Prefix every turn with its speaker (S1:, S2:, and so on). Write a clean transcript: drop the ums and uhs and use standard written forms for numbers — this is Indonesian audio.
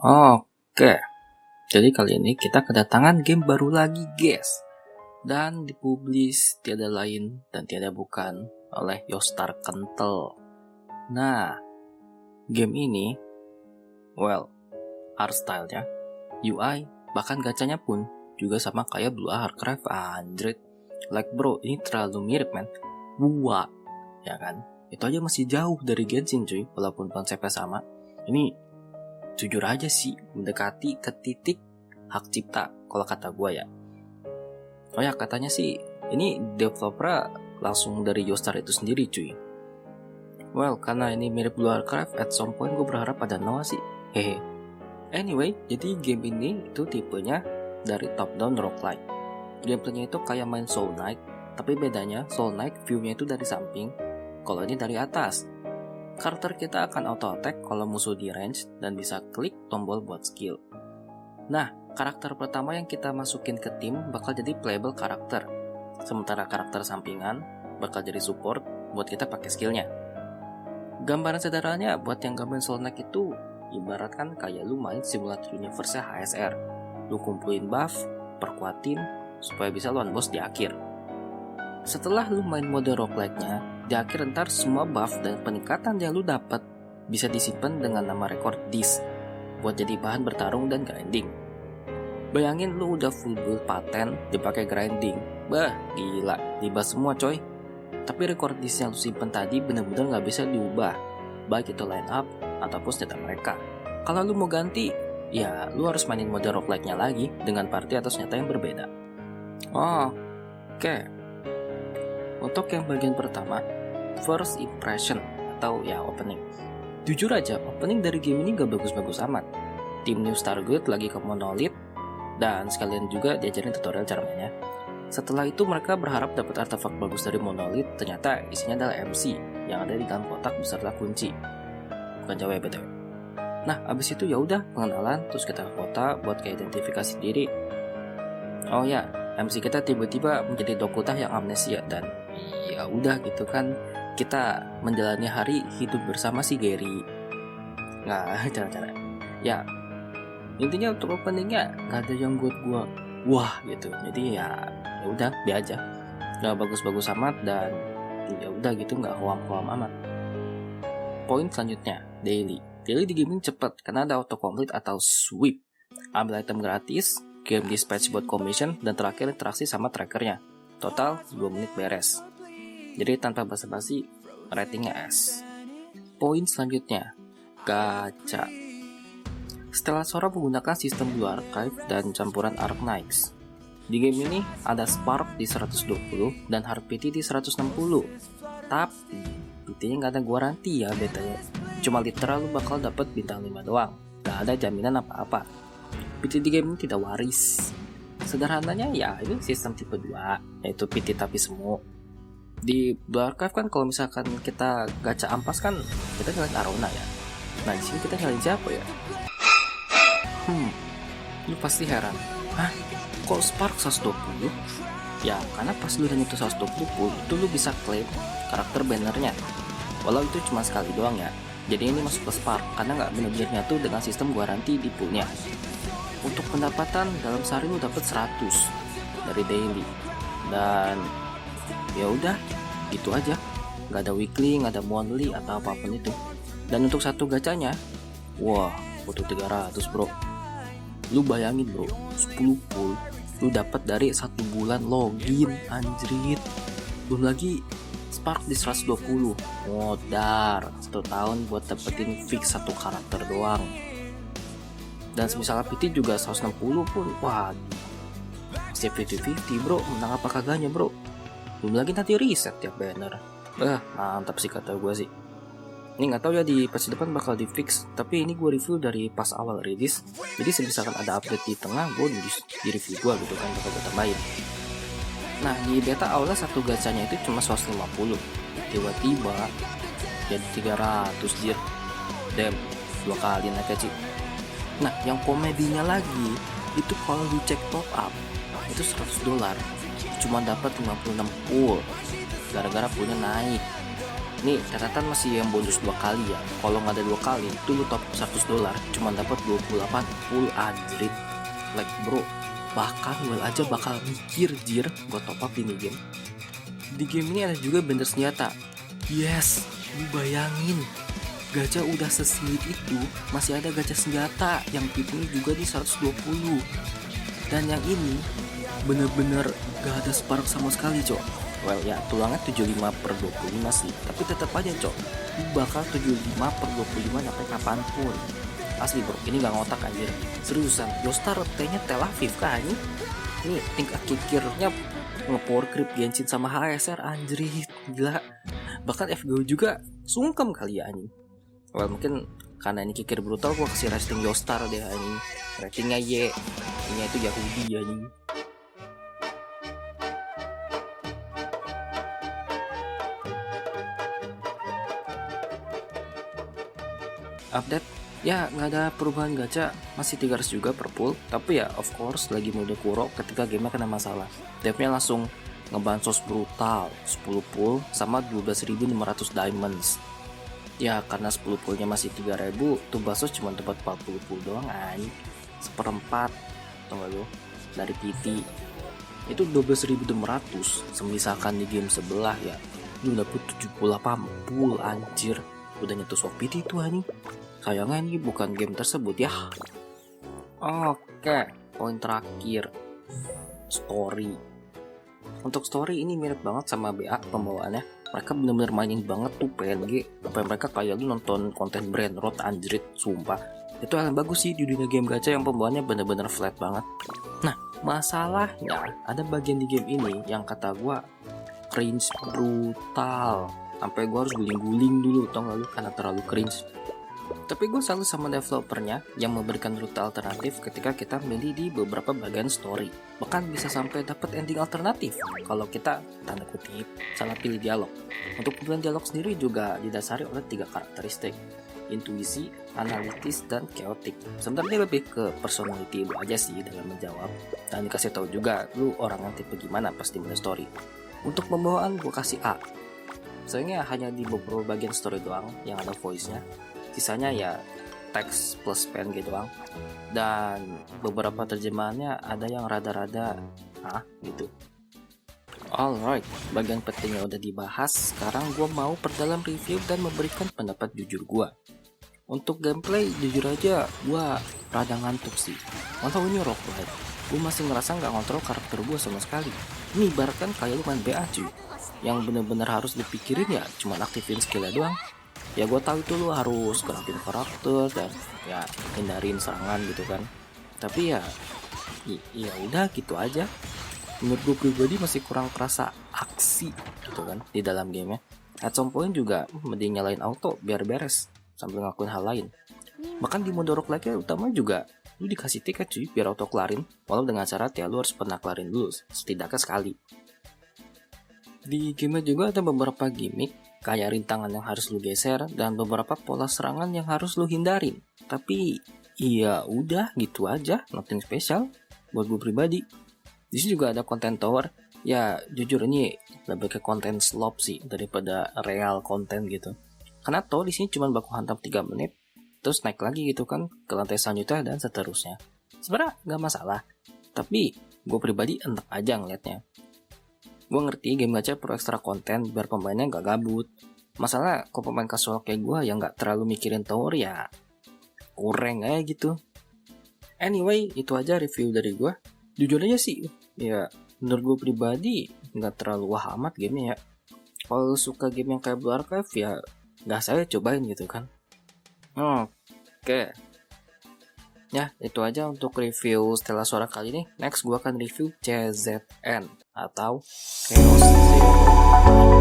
S1: Oke, jadi kali ini kita kedatangan game baru lagi guys. Dan dipublish tiada lain dan tiada bukan oleh Yostar Kentel. Nah, game ini, art style-nya, UI, bahkan gacanya pun juga sama kayak Blue Archive, anjrit. Like bro, ini terlalu mirip men. Buat, ya kan? Itu aja masih jauh dari Genshin cuy, walaupun konsepnya sama. Ini jujur aja sih mendekati ke titik hak cipta kalau kata gue ya. Oh ya, katanya sih ini developer langsung dari Yostar itu sendiri cuy. Karena ini mirip Blue Archive, at some point gue berharap ada Noah sih. Hehe. Anyway, jadi game ini itu tipenya dari top down roguelike. Gameplaynya itu kayak main Soul Knight, tapi bedanya Soul Knight view-nya itu dari samping, kalau ini dari atas. Karakter kita akan auto attack kalau musuh di range dan bisa klik tombol buat skill. Nah, karakter pertama yang kita masukin ke tim bakal jadi playable karakter, sementara karakter sampingan bakal jadi support buat kita pakai skillnya. Gambaran sederhananya buat yang gak main Soul Knight itu ibaratkan kayak lu main simulator universe HSR. Lu kumpulin buff, perkuatin supaya bisa lawan boss di akhir. Setelah lu main mode roguelike-nya, di akhir ntar semua buff dan peningkatan yang lu dapat bisa disimpan dengan nama record disk buat jadi bahan bertarung dan grinding. Bayangin lu udah full build paten dipakai grinding. Bah, gila, dibahas semua coy. Tapi record disk yang lu simpen tadi bener-bener gak bisa diubah, baik itu line up ataupun senjata mereka. Kalau lu mau ganti, ya lu harus mainin mode roguelike-nya lagi dengan party atau senjata yang berbeda. Oke. Untuk yang bagian pertama, first impression atau ya opening. Jujur aja, opening dari game ini gak bagus-bagus amat. Tim New Stargate lagi ke Monolith dan sekalian juga diajarin tutorial cara mainnya. Setelah itu mereka berharap dapat artefak bagus dari Monolith, ternyata isinya adalah MC yang ada di dalam kotak beserta kunci. Bukan Jawa ya BTW. Nah, abis itu ya udah pengenalan, terus kita ke kota buat kayak identifikasi diri. Oh ya, MC kita tiba-tiba menjadi Dokutah yang amnesia dan ya udah gitu kan, kita menjalani hari hidup bersama si Gary. Nah, cara-cara. Ya, intinya untuk openingnya gak ada yang buat gua wah gitu. Jadi ya udah be aja. Gak bagus-bagus amat dan ya udah gitu, gak hoam-hoam amat. Poin selanjutnya, daily. Daily di gaming cepet karena ada autocomplete atau sweep. Ambil item gratis, game dispatch buat commission, dan terakhir interaksi sama trackernya. Total 2 menit beres. Jadi tanpa basa-basi, ratingnya S. Poin selanjutnya, gacha. Setelah Sora menggunakan sistem Blue Archive dan campuran Arknights. Di game ini ada Spark di 120 dan Hard PT di 160. Tapi PT-nya nggak ada garansi ya betanya. Cuma literal lu bakal dapat bintang 5 doang. Gak ada jaminan apa-apa. PT di game ini tidak waris. Sederhananya ya ini sistem tipe 2, yaitu PT tapi semu. Di Blue Archive kan kalau misalkan kita gacha ampas kan kita nyalain Arona ya. Nah di sini kita nyalain siapa ya? Lu pasti heran. Hah? Kok Spark 120? Ya karena pas lu nyentuh 120 itu lu bisa klaim karakter bannernya. Walau itu cuma sekali doang ya. Jadi ini masuk ke Spark karena nggak benar-benar nyatu dengan sistem garansi di poolnya. Untuk pendapatan dalam sehari lu dapat 100 dari daily. Dan ya udah, itu aja. Nggak ada weekly, nggak ada monthly atau apapun itu. Dan untuk satu gacanya, wah, butuh 300 bro. Lu bayangin bro, 10 pool lu dapat dari 1 bulan login, anjrit. Belum lagi Spark di 120, modar 1 tahun buat dapetin fix satu karakter doang. Dan misalnya PT juga 160 pun, wah, save 50-50 bro, menang apa kagaknya bro. Belum lagi nanti reset tiap banner. Mantap sih kata gue sih. Ini nggak tahu ya di patch depan bakal di fix, tapi ini gue review dari pas awal rilis. Jadi misalkan ada update di tengah, gue di review gue gitu kan, bakal gue tambahin. Nah di beta awalnya satu gacanya itu cuma 150, tiba-tiba jadi 300 jir. Damn, 2 kali naiknya sih. Nah yang komedinya lagi itu kalau lu cek top up itu $100, cuma dapat 56 pool gara-gara poolnya naik. Ini catatan masih yang bonus 2 kali ya. Kalau nggak ada 2 kali, itu lu top $100 cuma dapat 28 full anjrit. Like bro, bahkan well aja bakal mikir jir buat top up ini game. Di game ini ada juga bender senjata. Yes, lu bayangin, gacha udah sesulit itu, masih ada gacha senjata yang tipnya juga di 120. Dan yang ini bener-bener gak ada spark sama sekali cok. Well ya, tulangnya 75/25 sih, tapi tetap aja cok, lu bakal 75/25 sampai kapanpun. Asli bro, ini gak ngotak anjir. Seriusan, Yostar T-nya Tel Aviv kah ini? Ini tingkat kikirnya nge-power creep Genshin sama HSR anjrit, gila. Bahkan FGO juga sungkem kali ya anjing. Well mungkin karena ini kikir brutal, gua kasih rating Yostar deh anjing. Ratingnya Y, ini itu Yahudi anjing. Update ya, nggak ada perubahan gacha, masih 300 juga per pool. Tapi ya of course lagi mode Kuro ketika gamenya kena masalah, devnya langsung ngebansos brutal 10 pool sama 12.500 diamonds. Ya karena 10 poolnya masih 3.000, tuh bansos cuma dapat 40 pool doang anjing, seperempat tau gak lo dari PT. Itu 12.600, semisalkan di game sebelah ya lu dapet 78 pool anjir, udah nyentuh swap PT itu anjing. Sayangnya ini bukan game tersebut ya. Oke, poin terakhir, story. Untuk story ini mirip banget sama BA pembawaannya. Mereka bener-bener mainin banget tuh PNG. Sampai mereka kayak lu nonton konten brand road anjrit, sumpah. Itu hal yang bagus sih di dunia game gacha yang pembawaannya bener-bener flat banget. Nah, masalahnya ada bagian di game ini yang kata gua cringe brutal. Sampai gua harus guling-guling dulu, tau gak lu, karena terlalu cringe. Tapi gue salut sama developernya yang memberikan rute alternatif ketika kita milih di beberapa bagian story. Bahkan bisa sampai dapat ending alternatif kalau kita tanda kutip salah pilih dialog. Untuk pilihan dialog sendiri juga didasari oleh 3 karakteristik: intuisi, analitis, dan chaotic. Sebenarnya lebih ke personality lu aja sih dalam menjawab. Dan dikasih tahu juga lu orang yang tipe gimana pas di mulai story. Untuk pembawaan gue kasih A. Sayangnya hanya di beberapa bagian story doang yang ada voice-nya. Sisanya ya teks plus PNG doang. Dan beberapa terjemahannya ada yang rada-rada gitu. Alright, bagian pentingnya udah dibahas. Sekarang gue mau perdalam review dan memberikan pendapat jujur gue. Untuk gameplay, jujur aja gue rada ngantuk sih. Walau ini roguelike, gue masih ngerasa nggak ngontrol karakter gue sama sekali. Ini ibaratkan kayak lu main BA cuy, yang bener-bener harus dipikirin ya cuma aktifin skillnya doang. Ya gue tahu itu lu harus gerakin karakter dan ya hindarin serangan gitu kan. Tapi ya udah gitu aja. Menurut gue pribadi masih kurang kerasa aksi gitu kan di dalam gamenya. At some point juga mending nyalain auto biar beres sambil ngakuin hal lain. Bahkan di mode roguelike utama juga lu dikasih tiket cuy biar auto kelarin, walau dengan syarat ya lu harus pernah kelarin dulu setidaknya sekali. Di game juga ada beberapa gimmick kayak rintangan yang harus lu geser dan beberapa pola serangan yang harus lu hindarin. Tapi iya udah gitu aja, nothing special buat gue pribadi. Di sini juga ada konten tower. Ya jujur ini lebih ke konten slop sih daripada real konten gitu. Karena tower di sini cuma baku hantam 3 menit, terus naik lagi gitu kan ke lantai selanjutnya dan seterusnya. Sebenarnya nggak masalah, tapi gue pribadi enak aja ngeliatnya. Gue ngerti game gacha perlu ekstra konten biar pemainnya gak gabut. Masalah kalau pemain casual kayak gue yang gak terlalu mikirin tower ya kurang aja gitu. Anyway, itu aja review dari gue. Jujur aja sih, ya menurut gue pribadi gak terlalu wah amat gamenya ya. Kalau suka game yang kayak Blue Archive ya gak saya cobain gitu kan. Oke. Ya, itu aja untuk review Stella Sora kali ini. Next, gue akan review CZN atau Chaos Zero.